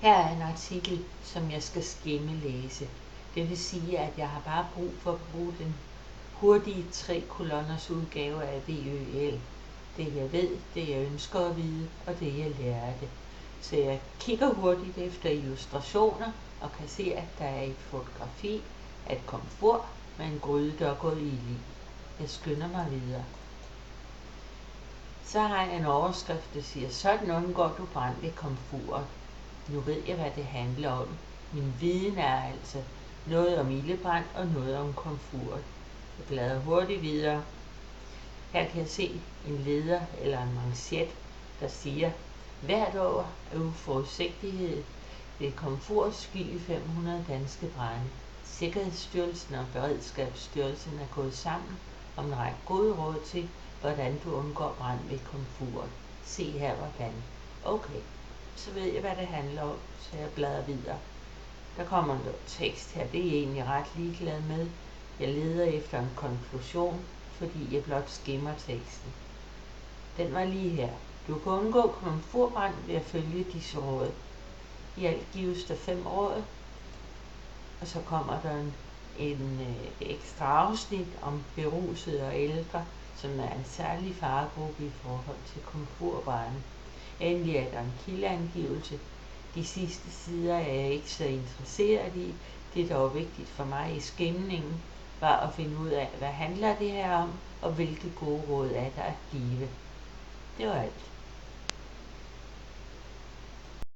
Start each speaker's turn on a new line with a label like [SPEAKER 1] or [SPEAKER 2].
[SPEAKER 1] Her er en artikel, som jeg skal skimmelæse. Det vil sige, at jeg har bare brug for at bruge den hurtige 3-kolonners udgave af VØL. Det jeg ved, det jeg ønsker at vide, og det jeg lærte. Så jeg kigger hurtigt efter illustrationer og kan se, at der er et fotografi af et komfur med en gryde, der er gået ild i. Jeg skynder mig videre. Så har jeg en overskrift, der siger, sådan undgår du brand ved komfuret. Nu ved jeg, hvad det handler om. Min viden er altså noget om ildebrand og noget om komfuret. Jeg bladrer hurtigt videre. Her kan jeg se en leder eller en manchet, der siger, hvert år er uforudsigelighed ved komfurs skyld i 500 danske brande. Sikkerhedsstyrelsen og Beredskabsstyrelsen er gået sammen om en række gode råd til, hvordan du undgår brand ved komfuret. Se her hvordan. Okay, så ved jeg, hvad det handler om, så jeg bladrer videre. Der kommer noget tekst her, det er jeg egentlig ret ligeglad med. Jeg leder efter en konklusion, fordi jeg blot skimmer teksten. Den var lige her. Du kan undgå komfurbrand ved at følge disse råd. I alt gives der 5 råd, og så kommer der en ekstra afsnit om berusede og ældre, som er en særlig faregruppe i forhold til komfurbrande. Endelig er der en kildeangivelse. De sidste sider er jeg ikke så interesseret i. Det, der var vigtigt for mig i skimningen, var at finde ud af, hvad handler det her om, og hvilke gode råd er der at give. Det var alt.